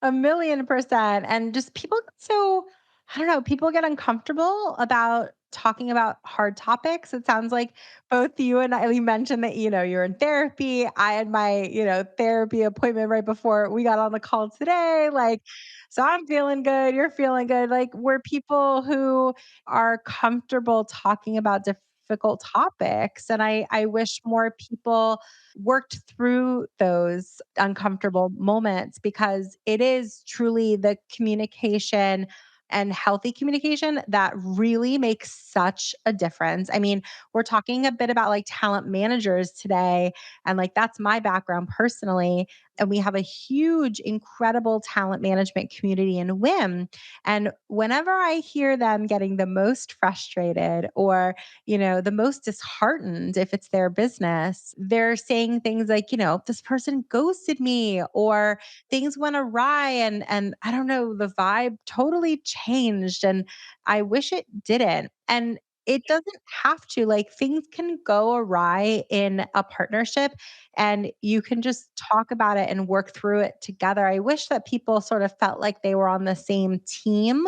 1,000,000%. And just people get so, I don't know, people get uncomfortable about talking about hard topics. It sounds like both you and I, you mentioned that, you're in therapy. I had my, therapy appointment right before we got on the call today. Like, so I'm feeling good. You're feeling good. Like, we're people who are comfortable talking about difficult topics. And I wish more people worked through those uncomfortable moments because it is truly the communication and healthy communication that really makes such a difference. I mean, we're talking a bit about like talent managers today, and like that's my background personally. and we have a huge, incredible talent management community in WIM. And whenever I hear them getting the most frustrated or, the most disheartened, if it's their business, they're saying things like, this person ghosted me or things went awry and I don't know, the vibe totally changed and I wish it didn't. And it doesn't have to. Like things can go awry in a partnership and you can just talk about it and work through it together. I wish that people sort of felt like they were on the same team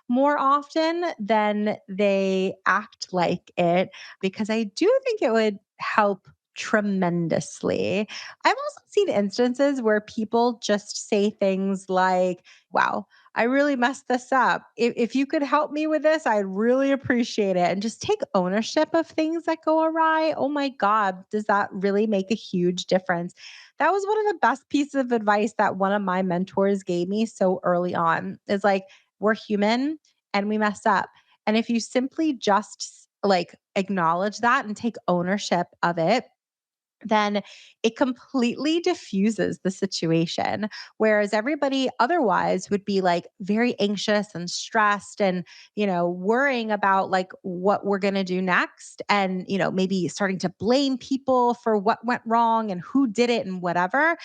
more often than they act like it, because I do think it would help tremendously. I've also seen instances where people just say things like, wow, I really messed this up. If you could help me with this, I'd really appreciate it. And just take ownership of things that go awry. Oh my God, does that really make a huge difference? That was one of the best pieces of advice that one of my mentors gave me so early on. Is like, we're human and we mess up. And if you simply just like acknowledge that and take ownership of it, then it completely diffuses the situation. Whereas everybody otherwise would be like very anxious and stressed and, worrying about like what we're going to do next and, maybe starting to blame people for what went wrong and who did it and whatever.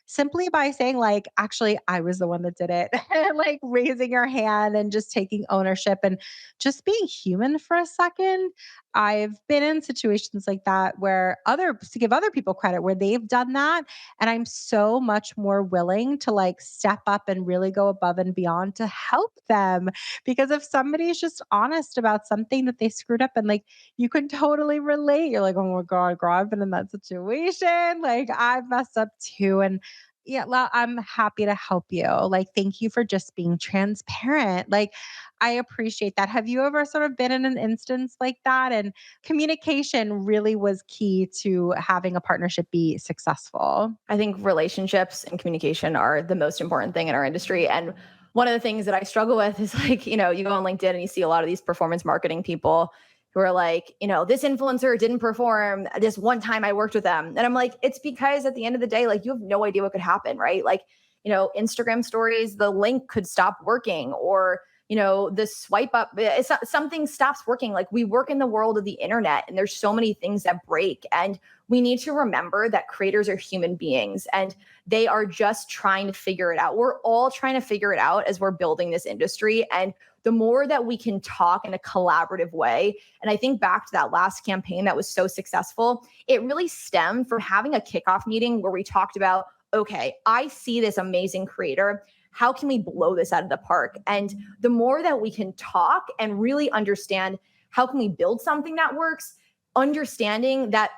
Simply by saying like, actually, I was the one that did it, and like raising your hand and just taking ownership and just being human for a second. I've been in situations like that where to give other people credit where they've done that. And I'm so much more willing to like step up and really go above and beyond to help them. Because if somebody's just honest about something that they screwed up and like you can totally relate, you're like, oh my God, girl, I've been in that situation. Like I've messed up too. And yeah, well, I'm happy to help you. Like, thank you for just being transparent. Like, I appreciate that. Have you ever sort of been in an instance like that? And communication really was key to having a partnership be successful. I think relationships and communication are the most important thing in our industry. And one of the things that I struggle with is like, you go on LinkedIn and you see a lot of these performance marketing people who are like, this influencer didn't perform this one time I worked with them. And I'm like, it's because at the end of the day, like you have no idea what could happen, right? Like, Instagram stories, the link could stop working or, the swipe up, something stops working. Like we work in the world of the internet and there's so many things that break. And we need to remember that creators are human beings and they are just trying to figure it out. We're all trying to figure it out as we're building this industry. And the more that we can talk in a collaborative way, and I think back to that last campaign that was so successful, it really stemmed from having a kickoff meeting where we talked about, okay, I see this amazing creator. How can we blow this out of the park? And the more that we can talk and really understand how can we build something that works, understanding that,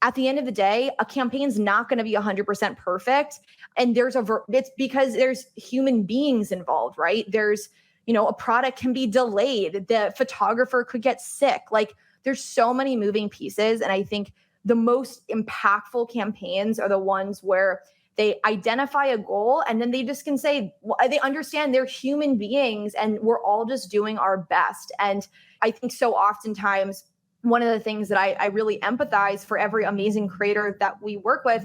at the end of the day, a campaign's not going to be 100% perfect. And it's because there's human beings involved, right? There's, a product can be delayed. The photographer could get sick. Like there's so many moving pieces. And I think the most impactful campaigns are the ones where they identify a goal and then they just can say, they understand they're human beings and we're all just doing our best. And I think so oftentimes, one of the things that I really empathize for every amazing creator that we work with,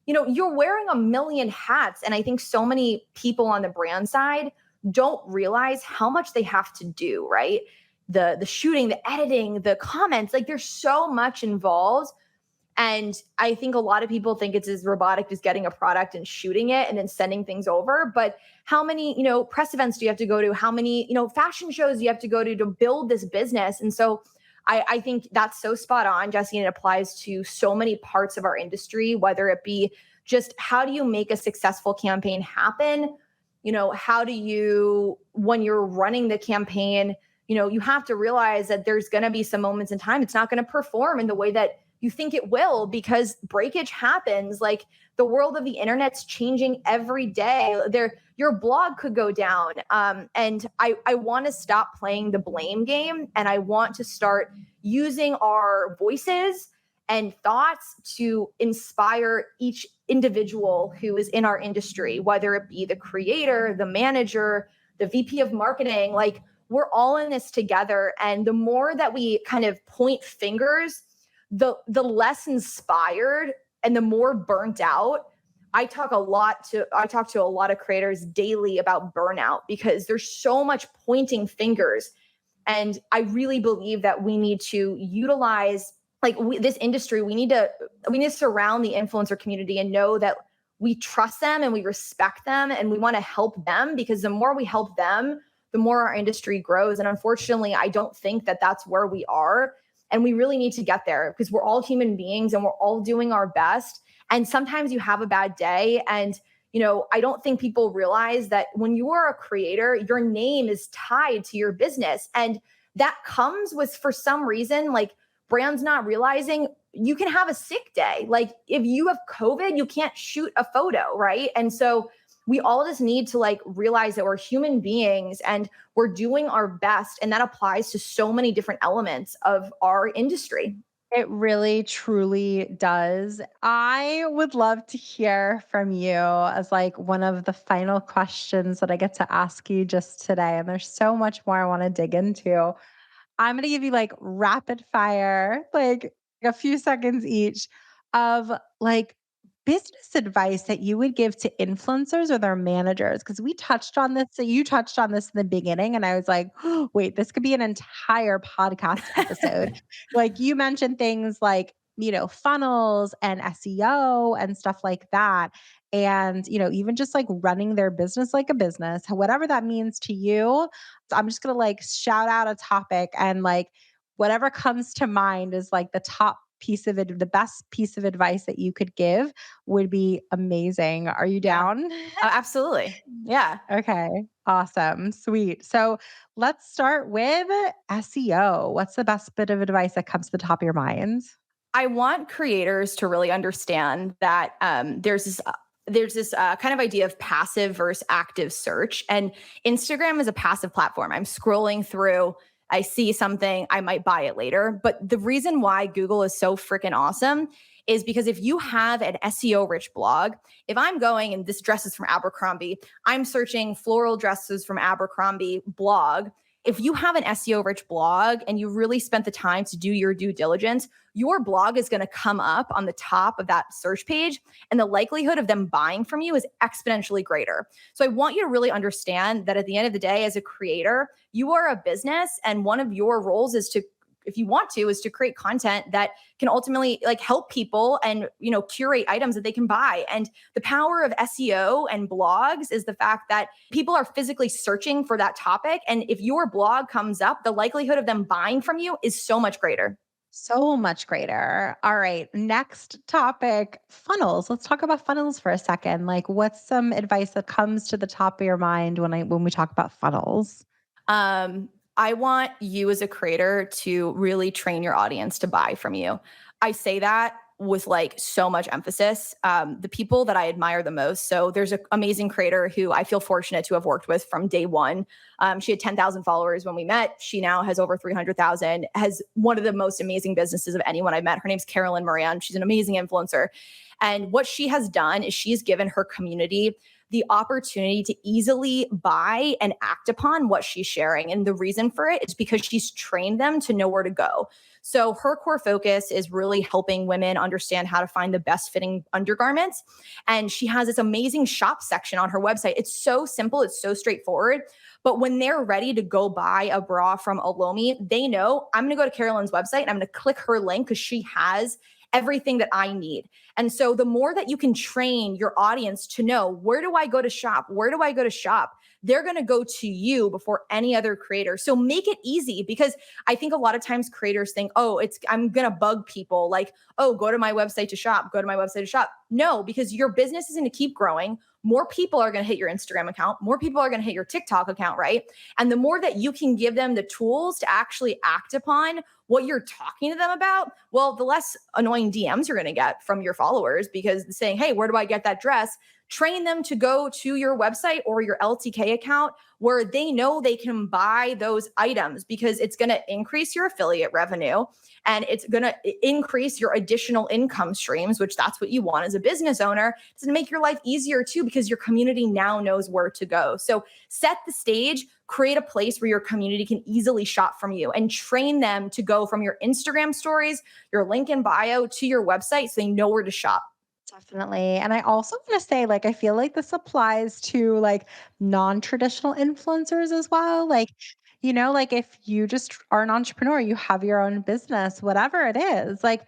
you're wearing a million hats. And I think so many people on the brand side don't realize how much they have to do, right? The shooting, the editing, the comments, like there's so much involved. And I think a lot of people think it's as robotic as getting a product and shooting it and then sending things over. But how many, press events do you have to go to? How many, fashion shows do you have to go to build this business? And so I think that's so spot on, Jesse, and it applies to so many parts of our industry, whether it be just how do you make a successful campaign happen? How do you, when you're running the campaign, you have to realize that there's going to be some moments in time it's not going to perform in the way that you think it will because breakage happens. Like the world of the internet's changing every day. Your blog could go down. And I want to stop playing the blame game and I want to start using our voices and thoughts to inspire each individual who is in our industry, whether it be the creator, the manager, the VP of marketing. Like we're all in this together. And the more that we kind of point fingers, the less inspired and the more burnt out I talk to a lot of creators daily about burnout because there's so much pointing fingers. And I really believe that we need to utilize this industry. We need to surround the influencer community and know that we trust them and we respect them and we want to help them, because the more we help them, the more our industry grows. And unfortunately, I don't think that that's where we are. And we really need to get there because we're all human beings and we're all doing our best. And sometimes you have a bad day. And, I don't think people realize that when you are a creator, your name is tied to your business. And that comes with, for some reason, like brands not realizing you can have a sick day. Like if you have COVID, you can't shoot a photo, right? And so we all just need to realize that we're human beings and we're doing our best. And that applies to so many different elements of our industry. It really truly does. I would love to hear from you as one of the final questions that I get to ask you just today. And there's so much more I want to dig into. I'm going to give you rapid fire, a few seconds each of business advice that you would give to influencers or their managers. Cause we touched on this. So you touched on this in the beginning. And I was like, oh, wait, this could be an entire podcast episode. You mentioned things funnels and SEO and stuff like that. And, even just running their business like a business, whatever that means to you. So I'm just going to shout out a topic and whatever comes to mind is the top piece of it, the best piece of advice that you could give would be amazing. Are you Yeah. down? Absolutely. Yeah. Okay. Awesome. Sweet. So let's start with SEO. What's the best bit of advice that comes to the top of your mind? I want creators to really understand that there's this kind of idea of passive versus active search. And Instagram is a passive platform. I'm scrolling through, I see something, I might buy it later. But the reason why Google is so freaking awesome is because if you have an SEO rich blog, if I'm going and this dress is from Abercrombie, I'm searching floral dresses from Abercrombie blog. If you have an SEO rich blog and you really spent the time to do your due diligence, your blog is going to come up on the top of that search page, and the likelihood of them buying from you is exponentially greater. So I want you to really understand that at the end of the day, as a creator, you are a business, and one of your roles is to, if you want to, is to create content that can ultimately help people and curate items that they can buy. And the power of SEO and blogs is the fact that people are physically searching for that topic, and if your blog comes up, the likelihood of them buying from you is so much greater. So much greater. All right. Next topic, funnels. Let's talk about funnels for a second. What's some advice that comes to the top of your mind when we talk about funnels? I want you as a creator to really train your audience to buy from you. I say that with so much emphasis. The people that I admire the most. So there's an amazing creator who I feel fortunate to have worked with from day one. She had 10,000 followers when we met. She now has over 300,000, has one of the most amazing businesses of anyone I've met. Her name's Carolyn Moran. She's an amazing influencer. And what she has done is she's given her community the opportunity to easily buy and act upon what she's sharing. And the reason for it is because she's trained them to know where to go. So her core focus is really helping women understand how to find the best fitting undergarments. And she has this amazing shop section on her website. It's so simple. It's so straightforward. But when they're ready to go buy a bra from Olomi, they know I'm going to go to Carolyn's website and I'm going to click her link because she has everything that I need. And so the more that you can train your audience to know, where do I go to shop? Where do I go to shop? They're going to go to you before any other creator. So make it easy, because I think a lot of times creators think, oh, I'm going to bug people oh, go to my website to shop, go to my website to shop. No, because your business is going to keep growing. More people are going to hit your Instagram account. More people are going to hit your TikTok account, right? And the more that you can give them the tools to actually act upon what you're talking to them about, well, the less annoying DMs you're going to get from your followers, because saying, hey, where do I get that dress? Train them to go to your website or your LTK account where they know they can buy those items, because it's going to increase your affiliate revenue and it's going to increase your additional income streams, which that's what you want as a business owner. It's going to make your life easier too, because your community now knows where to go. So set the stage, create a place where your community can easily shop from you, and train them to go from your Instagram stories, your link in bio to your website so they know where to shop. Definitely. And I also want to say, like, I feel like this applies to like non-traditional influencers as well. Like, like if you just are an entrepreneur, you have your own business, whatever it is, like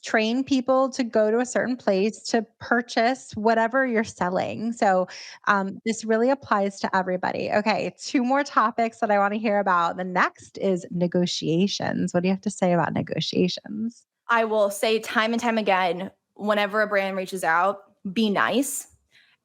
train people to go to a certain place to purchase whatever you're selling. So this really applies to everybody. Okay, two more topics that I want to hear about. The next is negotiations. What do you have to say about negotiations? I will say time and time again, whenever a brand reaches out, be nice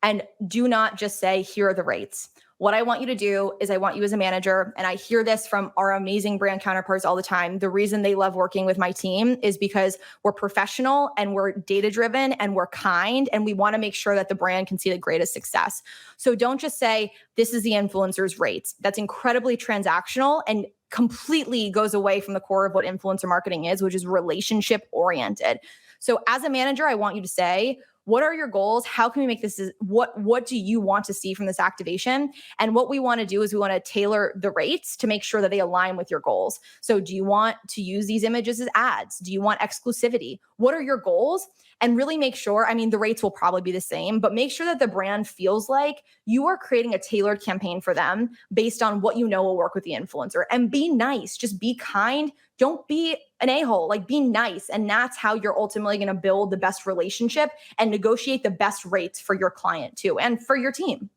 and do not just say, here are the rates. What I want you to do is I want you as a manager, and I hear this from our amazing brand counterparts all the time. The reason they love working with my team is because we're professional and we're data driven and we're kind, and we want to make sure that the brand can see the greatest success. So don't just say, this is the influencer's rates. That's incredibly transactional and completely goes away from the core of what influencer marketing is, which is relationship oriented. So as a manager, I want you to say, what are your goals? How can we make this? What do you want to see from this activation? And what we want to do is we want to tailor the rates to make sure that they align with your goals. So do you want to use these images as ads? Do you want exclusivity? What are your goals? And really make sure, I mean, the rates will probably be the same, but make sure that the brand feels like you are creating a tailored campaign for them based on what you know will work with the influencer. And be nice, just be kind. Don't be an a-hole, like be nice. And that's how you're ultimately going to build the best relationship and negotiate the best rates for your client too, and for your team.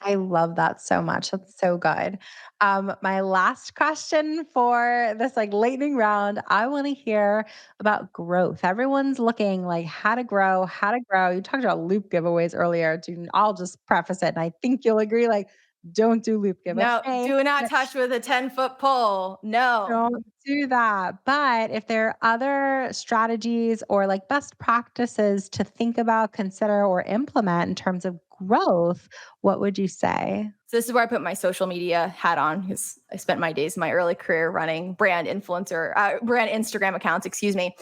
I love that so much. That's so good. My last question for this like lightning round, I want to hear about growth. Everyone's looking like how to grow, how to grow. You talked about loop giveaways earlier. I'll just preface it, and I think you'll agree. Like, don't do loop No, giveaways. do not touch with a 10-foot pole. No. Don't do that. But if there are other strategies or like best practices to think about, consider, or implement in terms of growth, what would you say? So this is where I put my social media hat on because I spent my days in my early career running brand Instagram accounts, excuse me.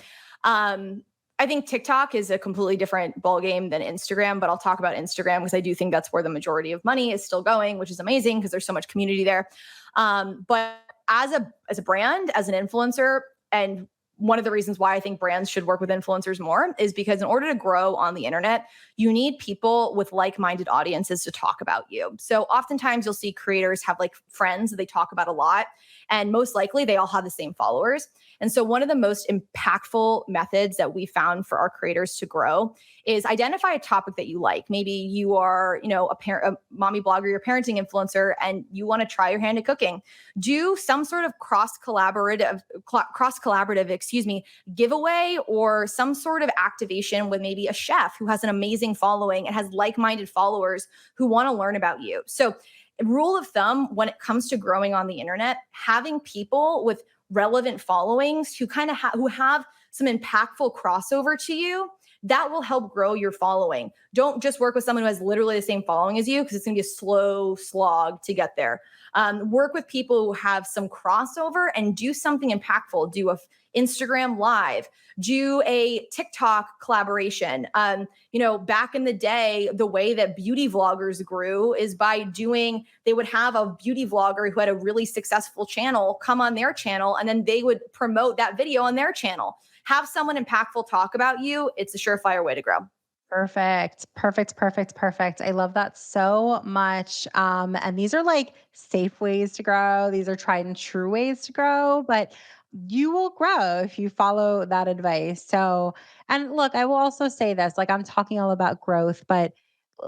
I think TikTok is a completely different ballgame than Instagram, but I'll talk about Instagram because I do think that's where the majority of money is still going, which is amazing because there's so much community there. But as a brand, as an influencer, and one of the reasons why I think brands should work with influencers more is because in order to grow on the internet, you need people with like-minded audiences to talk about you. So oftentimes you'll see creators have like friends that they talk about a lot, and most likely they all have the same followers. And so one of the most impactful methods that we found for our creators to grow is identify a topic that you like. Maybe you are, a mommy blogger, you're a parenting influencer, and you want to try your hand at cooking. Do some sort of cross collaborative giveaway or some sort of activation with maybe a chef who has an amazing following and has like-minded followers who want to learn about you. So rule of thumb when it comes to growing on the internet, having people with relevant followings who kind of who have some impactful crossover to you, that will help grow your following. Don't just work with someone who has literally the same following as you because it's going to be a slow slog to get there. Work with people who have some crossover and do something impactful. Do a Instagram live, do a TikTok collaboration. Back in the day, the way that beauty vloggers grew is by they would have a beauty vlogger who had a really successful channel come on their channel, and then they would promote that video on their channel. Have someone impactful talk about you. It's a surefire way to grow. Perfect. Perfect. Perfect. Perfect. I love that so much. And these are like safe ways to grow. These are tried and true ways to grow, but you will grow if you follow that advice. So, and look, I will also say this, like I'm talking all about growth, but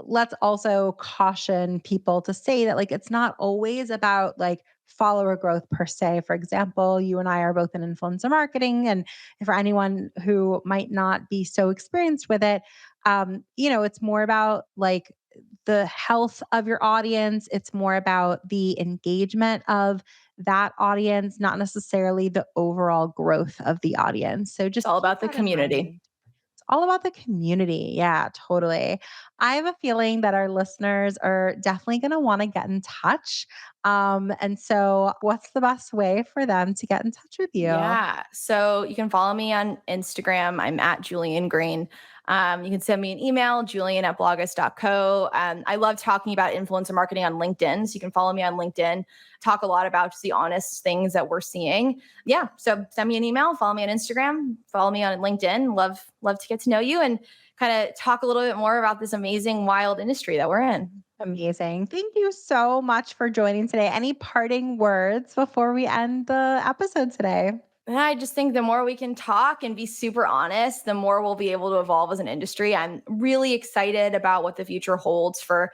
let's also caution people to say that like it's not always about like follower growth per se. For example, you and I are both in influencer marketing, and for anyone who might not be so experienced with it, it's more about like the health of your audience. It's more about the engagement of that audience, not necessarily the overall growth of the audience. So It's just all keep about the that in community. mind. It's all about the community. Yeah, totally. I have a feeling that our listeners are definitely going to want to get in touch. And so, what's the best way for them to get in touch with you? Yeah. So you can follow me on Instagram. I'm at Julian Greene. You can send me an email, julian@blogist.co. I love talking about influencer marketing on LinkedIn. So you can follow me on LinkedIn, talk a lot about just the honest things that we're seeing. Yeah. So send me an email, follow me on Instagram, follow me on LinkedIn. Love to get to know you and kind of talk a little bit more about this amazing, wild industry that we're in. Amazing. Thank you so much for joining today. Any parting words before we end the episode today? And I just think the more we can talk and be super honest, the more we'll be able to evolve as an industry. I'm really excited about what the future holds for,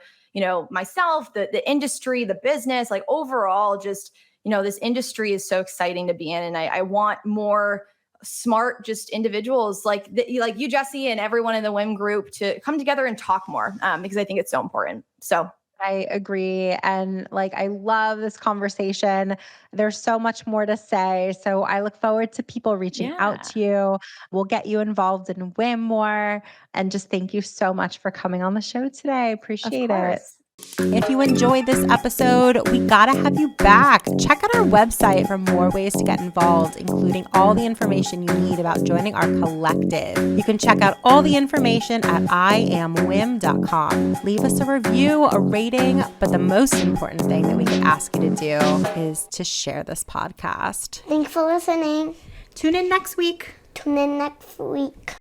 myself, the industry, the business, like overall, just, this industry is so exciting to be in. And I want more smart, just individuals like you, Jesse, and everyone in the WIM group to come together and talk more because I think it's so important. So I agree. And I love this conversation. There's so much more to say. So I look forward to people reaching out yeah, to you. We'll get you involved in WIM more. And just thank you so much for coming on the show today. I of appreciate it. course. If you enjoyed this episode, we gotta have you back. Check out our website for more ways to get involved, including all the information you need about joining our collective. You can check out all the information at iamwim.com. Leave us a review, a rating, but the most important thing that we could ask you to do is to share this podcast. Thanks for listening. Tune in next week. Tune in next week.